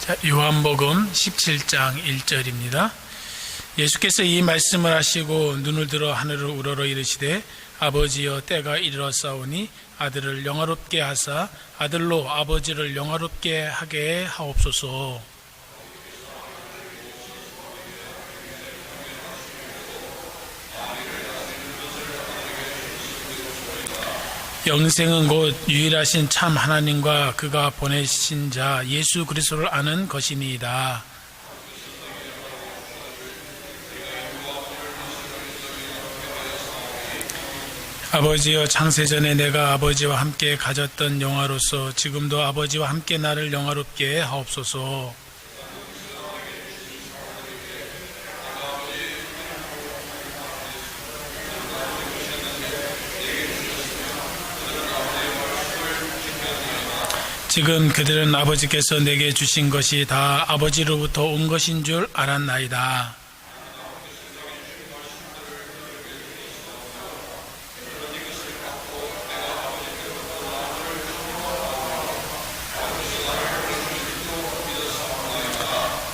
자, 요한복음 17장 1절입니다. 예수께서 이 말씀을 하시고 눈을 들어 하늘을 우러러 이르시되 아버지여 때가 이르렀사오니 아들을 영화롭게 하사 아들로 아버지를 영화롭게 하게 하옵소서. 영생은 곧 유일하신 참 하나님과 그가 보내신 자 예수 그리스도를 아는 것이니이다. 아버지여 창세전에 내가 아버지와 함께 가졌던 영화로서 지금도 아버지와 함께 나를 영화롭게 하옵소서. 지금 그들은 아버지께서 내게 주신 것이 다 아버지로부터 온 것인 줄 알았나이다.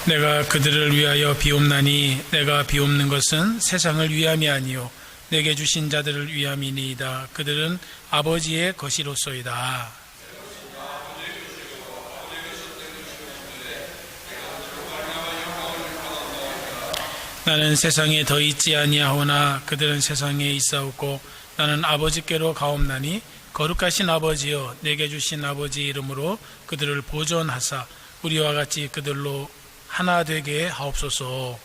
내가 그들을 위하여 비옵나니 내가 비옵는 것은 세상을 위함이 아니요 내게 주신 자들을 위함이니이다. 그들은 아버지의 것이로소이다. 나는 세상에 더 있지 아니하오나 그들은 세상에 있사오고 나는 아버지께로 가옵나니 거룩하신 아버지여 내게 주신 아버지 이름으로 그들을 보존하사 우리와 같이 그들로 하나 되게 하옵소서.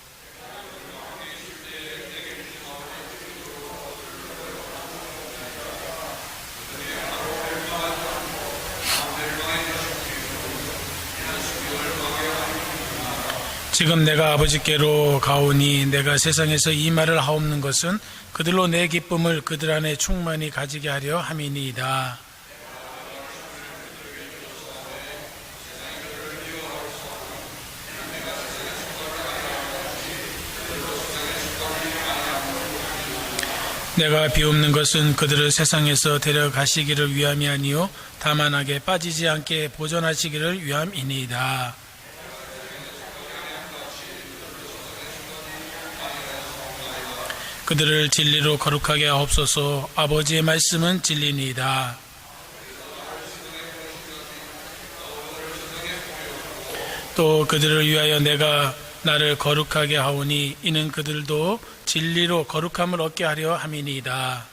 지금 내가 아버지께로 가오니 내가 세상에서 이 말을 하옵는 것은 그들로 내 기쁨을 그들 안에 충만히 가지게 하려 함이니이다. 내가 비옵는 것은 그들을 세상에서 데려가시기를 위함이 아니요 다만 악에 빠지지 않게 보존하시기를 위함이니이다. 그들을 진리로 거룩하게 하옵소서. 아버지의 말씀은 진리니이다. 또 그들을 위하여 내가 나를 거룩하게 하오니 이는 그들도 진리로 거룩함을 얻게 하려 함이니이다.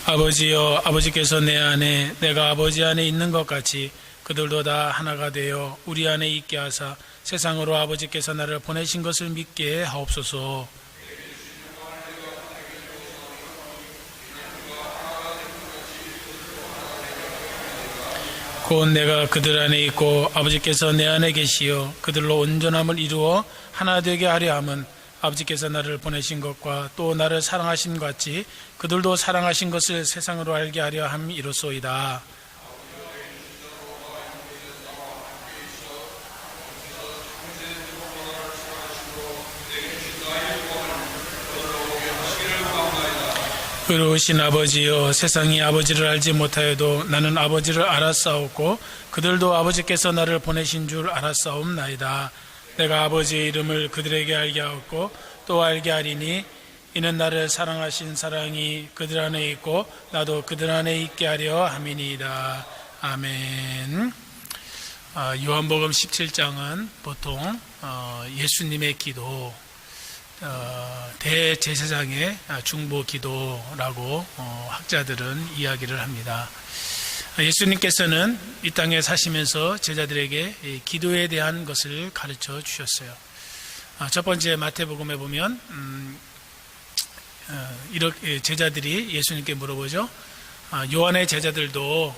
아버지여 아버지께서 내 안에 내가 아버지 안에 있는 것 같이 그들도 다 하나가 되어 우리 안에 있게 하사 세상으로 아버지께서 나를 보내신 것을 믿게 하옵소서. 곧 내가 그들 안에 있고 아버지께서 내 안에 계시어 그들로 온전함을 이루어 하나 되게 하려 함은 아버지께서 나를 보내신 것과 또 나를 사랑하신 것 같이 그들도 사랑하신 것을 세상으로 알게 하려 함이로소이다. 의로우신 아버지여 세상이 아버지를 알지 못하여도 나는 아버지를 알았사옵고 그들도 아버지께서 나를 보내신 줄 알았사옵나이다. 내가 아버지의 이름을 그들에게 알게 하였고 또 알게 하리니 이는 나를 사랑하신 사랑이 그들 안에 있고 나도 그들 안에 있게 하려 함이니이다. 아멘. 요한복음 17장은 보통 예수님의 기도 대제사장의 중보 기도라고 학자들은 이야기를 합니다. 예수님께서는 이 땅에 사시면서 제자들에게 기도에 대한 것을 가르쳐 주셨어요. 첫 번째 마태복음에 보면 이렇게 제자들이 예수님께 물어보죠. 요한의 제자들도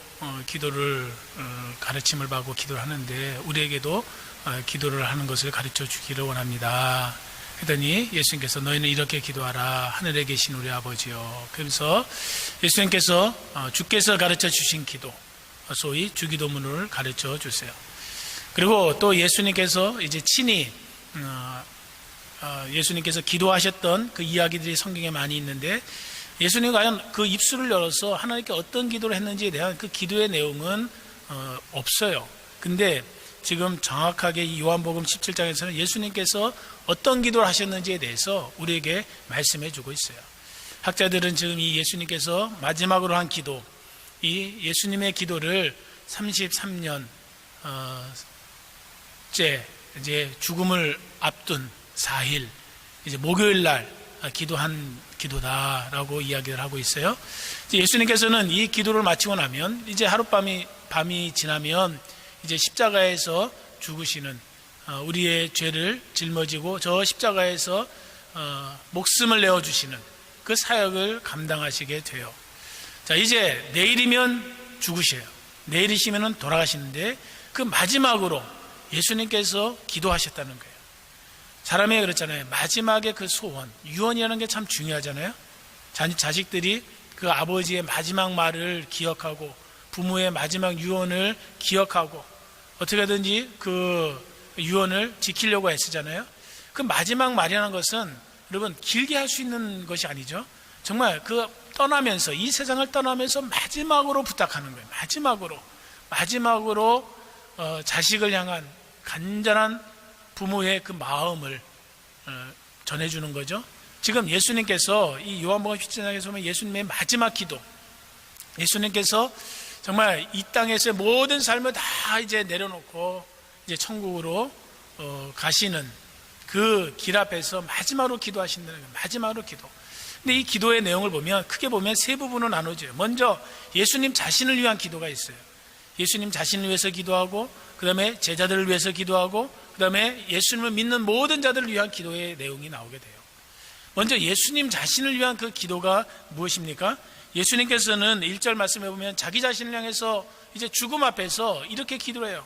기도를 가르침을 받고 기도를 하는데 우리에게도 기도를 하는 것을 가르쳐 주기를 원합니다. 그러더니 예수님께서 너희는 이렇게 기도하라. 하늘에 계신 우리 아버지요. 그래서 예수님께서 주께서 가르쳐 주신 기도, 소위 주기도문을 가르쳐 주세요. 그리고 또 예수님께서 이제 친히 예수님께서 기도하셨던 그 이야기들이 성경에 많이 있는데 예수님이 과연 그 입술을 열어서 하나님께 어떤 기도를 했는지에 대한 그 기도의 내용은 없어요. 근데 지금 정확하게 이 요한복음 17장에서는 예수님께서 어떤 기도를 하셨는지에 대해서 우리에게 말씀해 주고 있어요. 학자들은 지금 이 예수님께서 마지막으로 한 기도, 이 예수님의 기도를 33년째 이제 죽음을 앞둔 4일, 이제 목요일 날 기도한 기도다라고 이야기를 하고 있어요. 예수님께서는 이 기도를 마치고 나면 이제 밤이 지나면 이제 십자가에서 죽으시는, 우리의 죄를 짊어지고 저 십자가에서 목숨을 내어주시는 그 사역을 감당하시게 돼요. 자, 이제 내일이면 죽으셔요. 내일이시면 돌아가시는데 그 마지막으로 예수님께서 기도하셨다는 거예요. 사람이 그렇잖아요. 마지막에 그 소원, 유언이라는 게 참 중요하잖아요. 자식들이 그 아버지의 마지막 말을 기억하고 부모의 마지막 유언을 기억하고 어떻게든지 그 유언을 지키려고 애쓰잖아요. 그 마지막 말이라는 것은 여러분 길게 할 수 있는 것이 아니죠. 정말 그 떠나면서, 이 세상을 떠나면서 마지막으로 부탁하는 거예요. 마지막으로 자식을 향한 간절한 부모의 그 마음을 전해주는 거죠. 지금 예수님께서 이 요한복음 17장에서 보면 예수님의 마지막 기도, 예수님께서 정말 이 땅에서의 모든 삶을 다 이제 내려놓고 이제 천국으로 가시는 그 길 앞에서 마지막으로 기도하신다는 거예요. 마지막으로 기도. 근데 이 기도의 내용을 보면 크게 보면 세 부분으로 나눠져요. 먼저 예수님 자신을 위한 기도가 있어요. 예수님 자신을 위해서 기도하고, 그 다음에 제자들을 위해서 기도하고, 그 다음에 예수님을 믿는 모든 자들을 위한 기도의 내용이 나오게 돼요. 먼저 예수님 자신을 위한 그 기도가 무엇입니까? 예수님께서는 1절 말씀해 보면 자기 자신을 향해서 이제 죽음 앞에서 이렇게 기도를 해요.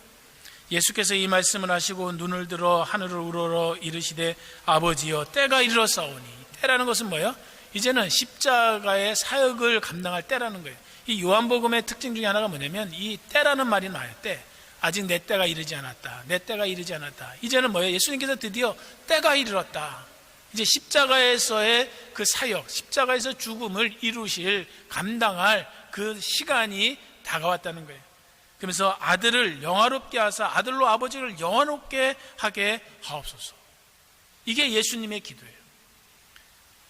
예수께서 이 말씀을 하시고 눈을 들어 하늘을 우러러 이르시되 아버지여 때가 이르렀사오니. 때라는 것은 뭐예요? 이제는 십자가의 사역을 감당할 때라는 거예요. 이 요한복음의 특징 중에 하나가 뭐냐면 이 때라는 말이 나와요. 때. 아직 내 때가 이르지 않았다. 내 때가 이르지 않았다. 이제는 뭐예요? 예수님께서 드디어 때가 이르렀다. 이제 십자가에서의 그 사역, 십자가에서 죽음을 이루실, 감당할 그 시간이 다가왔다는 거예요. 그러면서 아들을 영화롭게 하사 아들로 아버지를 영화롭게 하게 하옵소서. 이게 예수님의 기도예요.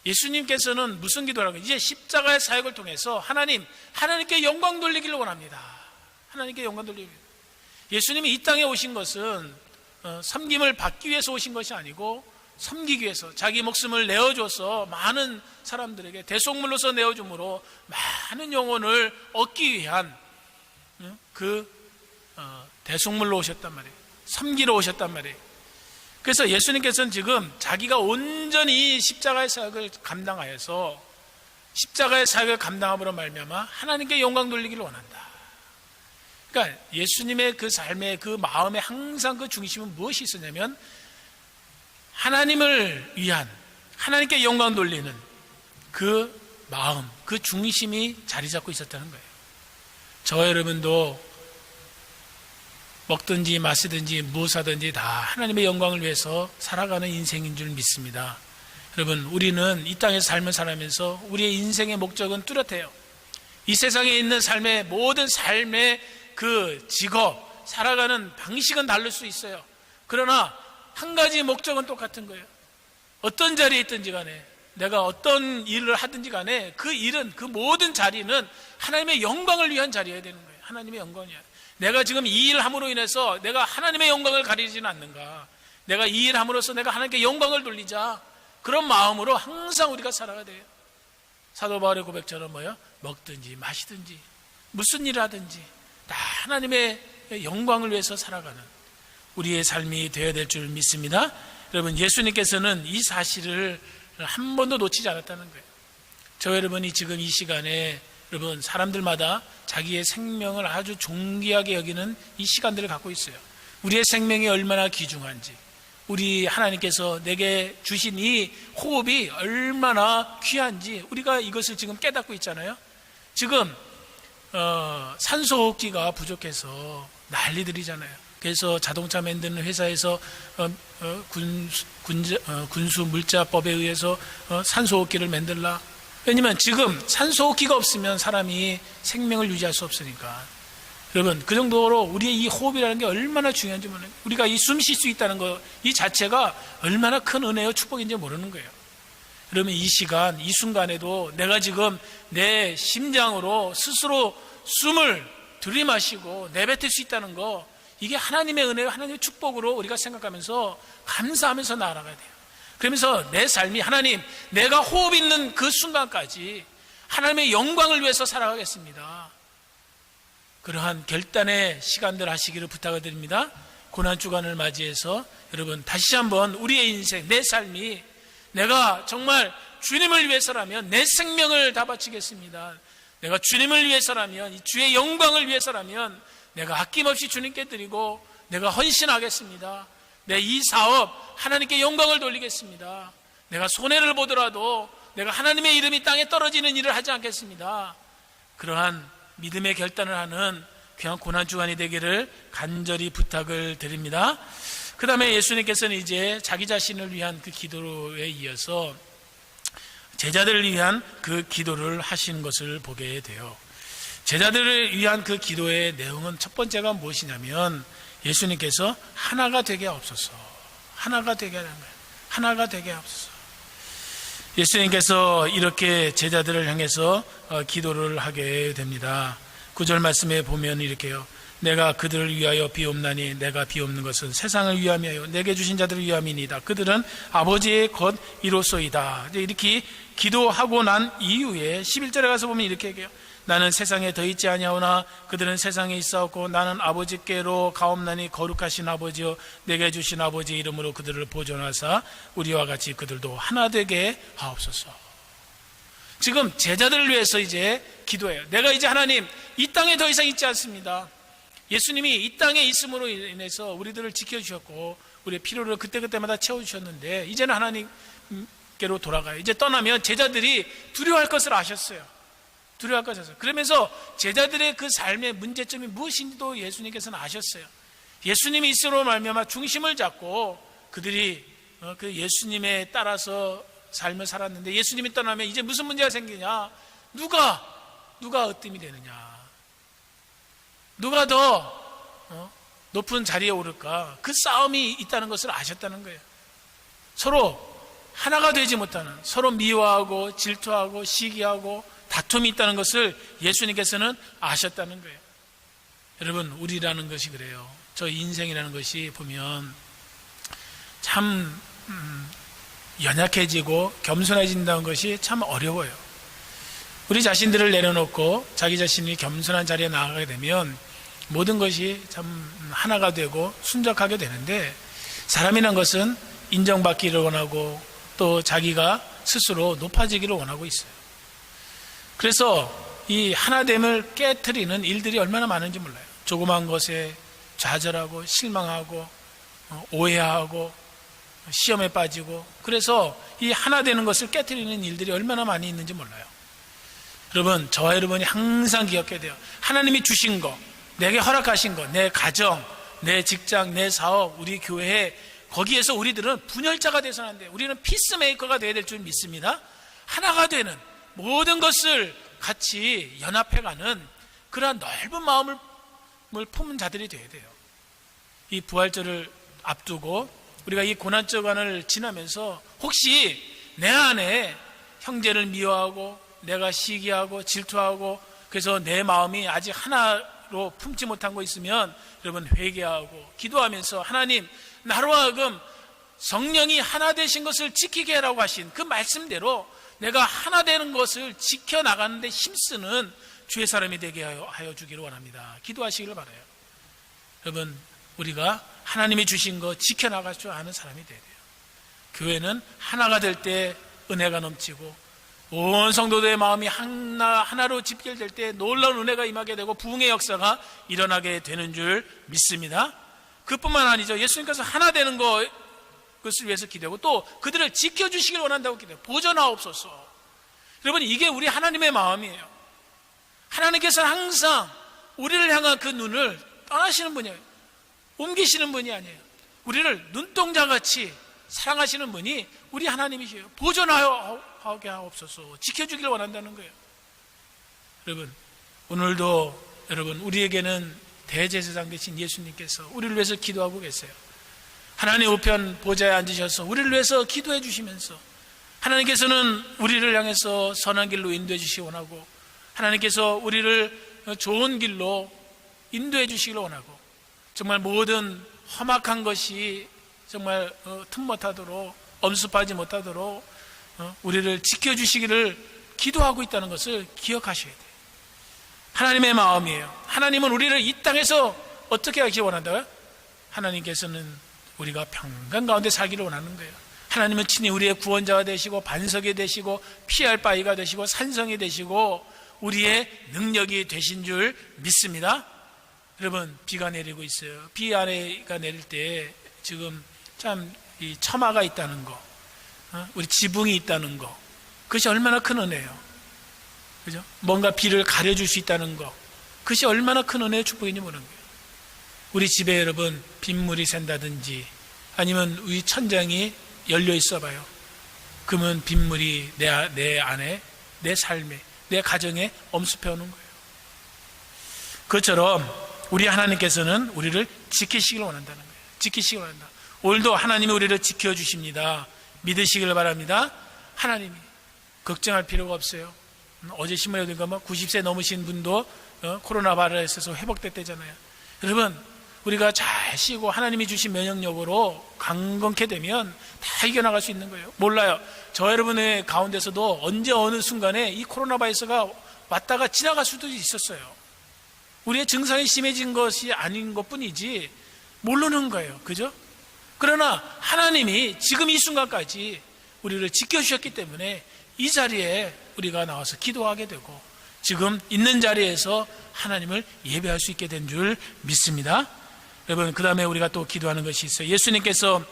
예수님께서는 무슨 기도라고? 이제 십자가의 사역을 통해서 하나님께 영광 돌리기를 원합니다. 하나님께 영광 돌리기. 예수님이 이 땅에 오신 것은 섬김을 받기 위해서 오신 것이 아니고 섬기기 위해서 자기 목숨을 내어줘서 많은 사람들에게 대속물로서 내어줌으로 많은 영혼을 얻기 위한 그 대속물로 오셨단 말이에요. 섬기러 오셨단 말이에요. 그래서 예수님께서는 지금 자기가 온전히 십자가의 사역을 감당하여서 십자가의 사역을 감당함으로 말미암아 하나님께 영광 돌리기를 원한다. 그러니까 예수님의 그 삶의 그 마음에 항상 그 중심은 무엇이 있었냐면 하나님을 위한, 하나님께 영광 돌리는 그 마음, 그 중심이 자리 잡고 있었다는 거예요. 저와 여러분도 먹든지 마시든지 무엇하든지 다 하나님의 영광을 위해서 살아가는 인생인 줄 믿습니다. 여러분, 우리는 이 땅에서 삶을 살아가면서 우리의 인생의 목적은 뚜렷해요. 이 세상에 있는 삶의 모든 삶의 그 직업, 살아가는 방식은 다를 수 있어요. 그러나 한 가지 목적은 똑같은 거예요. 어떤 자리에 있든지 간에, 내가 어떤 일을 하든지 간에 그 일은, 그 모든 자리는 하나님의 영광을 위한 자리여야 되는 거예요. 하나님의 영광이야. 내가 지금 이 일 함으로 인해서 내가 하나님의 영광을 가리지는 않는가. 내가 이 일 함으로써 내가 하나님께 영광을 돌리자. 그런 마음으로 항상 우리가 살아가야 돼요. 사도 바울의 고백처럼 뭐예요? 먹든지 마시든지 무슨 일을 하든지 다 하나님의 영광을 위해서 살아가는 우리의 삶이 되어야 될 줄 믿습니다. 여러분, 예수님께서는 이 사실을 한 번도 놓치지 않았다는 거예요. 저 여러분이 지금 이 시간에 여러분 사람들마다 자기의 생명을 아주 존귀하게 여기는 이 시간들을 갖고 있어요. 우리의 생명이 얼마나 귀중한지, 우리 하나님께서 내게 주신 이 호흡이 얼마나 귀한지 우리가 이것을 지금 깨닫고 있잖아요. 지금 산소호흡기가 부족해서 난리들이잖아요. 그래서 자동차 만드는 회사에서 군수 물자법에 의해서 산소호흡기를 만들라, 왜냐면 지금 산소호흡기가 없으면 사람이 생명을 유지할 수 없으니까. 여러분, 그 정도로 우리의 이 호흡이라는 게 얼마나 중요한지 모르는 거예요. 우리가 이 숨 쉴 수 있다는 거, 이 자체가 얼마나 큰 은혜요 축복인지 모르는 거예요. 그러면 이 시간, 이 순간에도 내가 지금 내 심장으로 스스로 숨을 들이마시고 내뱉을 수 있다는 거, 이게 하나님의 은혜요, 하나님의 축복으로 우리가 생각하면서 감사하면서 나아가야 돼요. 그러면서 내 삶이 하나님, 내가 호흡 있는 그 순간까지 하나님의 영광을 위해서 살아가겠습니다. 그러한 결단의 시간들 하시기를 부탁을 드립니다. 고난주간을 맞이해서 여러분 다시 한번 우리의 인생, 내 삶이 내가 정말 주님을 위해서라면 내 생명을 다 바치겠습니다. 내가 주님을 위해서라면, 주의 영광을 위해서라면 내가 아낌없이 주님께 드리고 내가 헌신하겠습니다. 내 이 사업 하나님께 영광을 돌리겠습니다. 내가 손해를 보더라도 내가 하나님의 이름이 땅에 떨어지는 일을 하지 않겠습니다. 그러한 믿음의 결단을 하는 귀한 고난주간이 되기를 간절히 부탁을 드립니다. 그 다음에 예수님께서는 이제 자기 자신을 위한 그 기도에 이어서 제자들을 위한 그 기도를 하시는 것을 보게 돼요. 제자들을 위한 그 기도의 내용은 첫 번째가 무엇이냐면 예수님께서 하나가 되게 하옵소서, 하나가 되게 하는 거예요. 하나가 되게 하옵소서. 예수님께서 이렇게 제자들을 향해서 기도를 하게 됩니다. 9절 말씀에 보면 이렇게요. 내가 그들을 위하여 비옵나니 내가 비옵는 것은 세상을 위함이요 내게 주신 자들을 위함이니이다. 그들은 아버지의 것이로소이다. 이렇게 기도하고 난 이후에 11절에 가서 보면 이렇게 얘기해요. 나는 세상에 더 있지 아니하오나 그들은 세상에 있사옵고 나는 아버지께로 가옵나니 거룩하신 아버지여 내게 주신 아버지 이름으로 그들을 보존하사 우리와 같이 그들도 하나 되게 하옵소서. 지금 제자들을 위해서 이제 기도해요. 내가 이제 하나님 이 땅에 더 이상 있지 않습니다. 예수님이 이 땅에 있음으로 인해서 우리들을 지켜주셨고 우리의 필요를 그때그때마다 채워주셨는데 이제는 하나님께로 돌아가요. 이제 떠나면 제자들이 두려워할 것을 아셨어요. 두려워할 것을 아셨어요. 그러면서 제자들의 그 삶의 문제점이 무엇인지도 예수님께서는 아셨어요. 예수님이 있음으로 말미암아 중심을 잡고 그들이 그 예수님에 따라서 삶을 살았는데 예수님이 떠나면 이제 무슨 문제가 생기냐? 누가 으뜸이 되느냐? 누가 더 높은 자리에 오를까? 그 싸움이 있다는 것을 아셨다는 거예요. 서로 하나가 되지 못하는, 서로 미워하고 질투하고 시기하고 다툼이 있다는 것을 예수님께서는 아셨다는 거예요. 여러분, 우리라는 것이 그래요. 저 인생이라는 것이 보면 참 연약해지고 겸손해진다는 것이 참 어려워요. 우리 자신들을 내려놓고 자기 자신이 겸손한 자리에 나아가게 되면 모든 것이 참 하나가 되고 순적하게 되는데 사람이란 것은 인정받기를 원하고 또 자기가 스스로 높아지기를 원하고 있어요. 그래서 이 하나됨을 깨트리는 일들이 얼마나 많은지 몰라요. 조그만 것에 좌절하고 실망하고 오해하고 시험에 빠지고 그래서 이 하나 되는 것을 깨트리는 일들이 얼마나 많이 있는지 몰라요. 여러분, 저와 여러분이 항상 기억해야 돼요. 하나님이 주신 거, 내게 허락하신 것, 내 가정, 내 직장, 내 사업, 우리 교회, 거기에서 우리들은 분열자가 되서는 안 돼요. 우리는 피스메이커가 되어야 될 줄 믿습니다. 하나가 되는 모든 것을 같이 연합해가는 그러한 넓은 마음을 품은 자들이 되어야 돼요. 이 부활절을 앞두고 우리가 이 고난주간을 지나면서 혹시 내 안에 형제를 미워하고 내가 시기하고 질투하고 그래서 내 마음이 아직 하나로 품지 못한 거 있으면 여러분 회개하고 기도하면서 하나님 나로 하여금 성령이 하나 되신 것을 지키게 하라고 하신 그 말씀대로 내가 하나 되는 것을 지켜나가는 데 힘쓰는 주의 사람이 되게 하여 주기를 원합니다. 기도하시기를 바라요. 여러분, 우리가 하나님이 주신 거 지켜나갈 줄 아는 사람이 돼야 돼요. 교회는 하나가 될 때 은혜가 넘치고 온 성도들의 마음이 하나로 집결될 때 놀라운 은혜가 임하게 되고 부흥의 역사가 일어나게 되는 줄 믿습니다. 그뿐만 아니죠. 예수님께서 하나 되는 것을 위해서 기도하고 또 그들을 지켜주시길 원한다고 기도해요. 보존하옵소서. 여러분, 이게 우리 하나님의 마음이에요. 하나님께서는 항상 우리를 향한 그 눈을 떠나시는 분이에요. 옮기시는 분이 아니에요. 우리를 눈동자같이 사랑하시는 분이 우리 하나님이시에요. 보존하여 하게 하옵소서. 지켜주길 원한다는 거예요. 여러분, 오늘도 여러분 우리에게는 대제사장 되신 예수님께서 우리를 위해서 기도하고 계세요. 하나님 우편 보좌에 앉으셔서 우리를 위해서 기도해 주시면서 하나님께서는 우리를 향해서 선한 길로 인도해 주시기 원하고 하나님께서 우리를 좋은 길로 인도해 주시기를 원하고 정말 모든 험악한 것이 정말 틈 못하도록 엄습하지 못하도록 우리를 지켜주시기를 기도하고 있다는 것을 기억하셔야 돼요. 하나님의 마음이에요. 하나님은 우리를 이 땅에서 어떻게 하기 원한다고요? 하나님께서는 우리가 평강 가운데 살기를 원하는 거예요. 하나님은 친히 우리의 구원자가 되시고 반석이 되시고 피할 바위가 되시고 산성이 되시고 우리의 능력이 되신 줄 믿습니다. 여러분, 비가 내리고 있어요. 비가 내릴 때 지금 참 이 처마가 있다는 거, 우리 지붕이 있다는 거, 그것이 얼마나 큰 은혜예요. 그죠? 뭔가 비를 가려줄 수 있다는 거, 그것이 얼마나 큰 은혜의 축복인지 모르는 거예요. 우리 집에 여러분 빗물이 샌다든지 아니면 위 천장이 열려 있어 봐요. 그러면 빗물이 내 안에, 내 삶에, 내 가정에 엄습해 오는 거예요. 그것처럼 우리 하나님께서는 우리를 지키시길 원한다는 거예요. 지키시길 원한다. 오늘도 하나님이 우리를 지켜주십니다. 믿으시길 바랍니다. 하나님이 걱정할 필요가 없어요. 어제 신문에 보니까 90세 넘으신 분도 코로나 바이러스에서 회복됐대잖아요. 여러분, 우리가 잘 쉬고 하나님이 주신 면역력으로 강건케 되면 다 이겨나갈 수 있는 거예요. 몰라요. 저 여러분의 가운데서도 언제 어느 순간에 이 코로나 바이러스가 왔다가 지나갈 수도 있었어요. 우리의 증상이 심해진 것이 아닌 것 뿐이지 모르는 거예요. 그죠? 그러나 하나님이 지금 이 순간까지 우리를 지켜주셨기 때문에 이 자리에 우리가 나와서 기도하게 되고 지금 있는 자리에서 하나님을 예배할 수 있게 된 줄 믿습니다. 여러분, 그 다음에 우리가 또 기도하는 것이 있어요. 예수님께서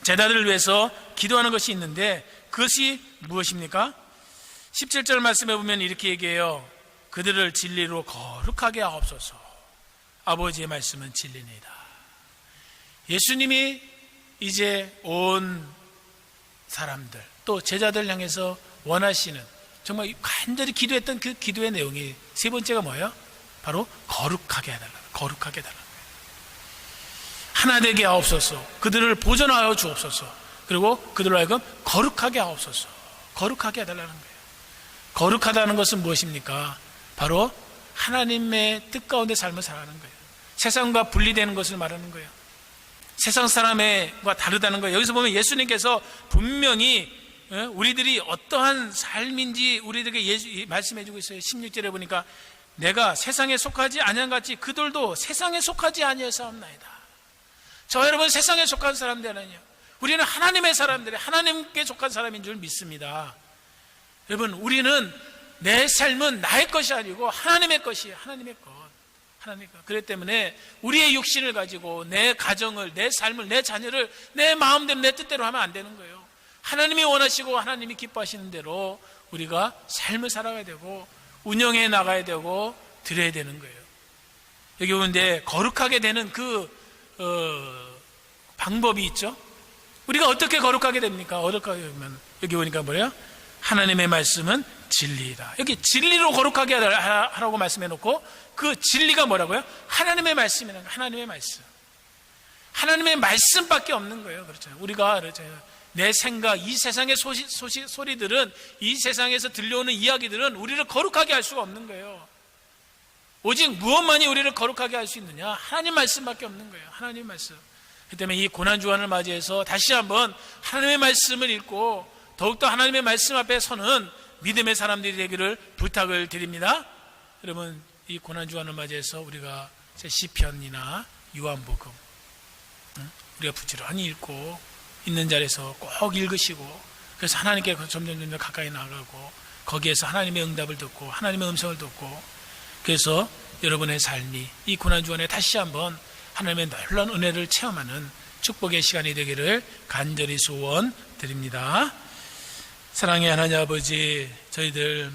제자들을 위해서 기도하는 것이 있는데 그것이 무엇입니까? 17절 말씀에 보면 이렇게 얘기해요. 그들을 진리로 거룩하게 하옵소서. 아버지의 말씀은 진리입니다. 예수님이 이제 온 사람들 또 제자들 향해서 원하시는 정말 간절히 기도했던 그 기도의 내용이 세 번째가 뭐예요? 바로 거룩하게 해달라. 거룩하게 해달라. 하나 되게 하옵소서. 그들을 보존하여 주옵소서. 그리고 그들로 하여금 거룩하게 하옵소서. 거룩하게 해달라는 거예요. 거룩하다는 것은 무엇입니까? 바로 하나님의 뜻 가운데 삶을 살아가는 거예요. 세상과 분리되는 것을 말하는 거예요. 세상 사람과 다르다는 거예요. 여기서 보면 예수님께서 분명히 우리들이 어떠한 삶인지 우리들에게 말씀해 주고 있어요. 16절에 보니까 내가 세상에 속하지 아니한 같이 그들도 세상에 속하지 아니하사옵나이다. 저 여러분 세상에 속한 사람들 아니에요. 우리는 하나님의 사람들이 하나님께 속한 사람인 줄 믿습니다. 여러분, 우리는 내 삶은 나의 것이 아니고 하나님의 것이에요. 하나님의 것. 하나님과. 그렇기 때문에 우리의 육신을 가지고 내 가정을, 내 삶을, 내 자녀를 내 마음대로 내 뜻대로 하면 안 되는 거예요. 하나님이 원하시고 하나님이 기뻐하시는 대로 우리가 삶을 살아가야 되고 운영해 나가야 되고 드려야 되는 거예요. 여기 보는데 거룩하게 되는 방법이 있죠. 우리가 어떻게 거룩하게 됩니까? 거룩하게 되면 여기 보니까 뭐예요? 하나님의 말씀은 진리이다. 여기 진리로 거룩하게 하라고 말씀해 놓고 그 진리가 뭐라고요? 하나님의 말씀이라는 거예요. 하나님의 말씀. 하나님의 말씀밖에 없는 거예요. 그렇죠. 우리가 내 생각, 이 세상의 소리들은, 이 세상에서 들려오는 이야기들은 우리를 거룩하게 할 수가 없는 거예요. 오직 무엇만이 우리를 거룩하게 할 수 있느냐? 하나님 말씀밖에 없는 거예요. 하나님 말씀. 그렇기 때문에 이 고난주간을 맞이해서 다시 한번 하나님의 말씀을 읽고 더욱더 하나님의 말씀 앞에 서는 믿음의 사람들이 되기를 부탁을 드립니다. 여러분, 이 고난주간을 맞이해서 우리가 시편이나 요한복음 우리가 부지런히 읽고 있는 자리에서 꼭 읽으시고 그래서 하나님께 점점 가까이 나가고 거기에서 하나님의 응답을 듣고 하나님의 음성을 듣고 그래서 여러분의 삶이 이 고난주간에 다시 한번 하나님의 놀라운 은혜를 체험하는 축복의 시간이 되기를 간절히 소원드립니다. 사랑의 하나님 아버지, 저희들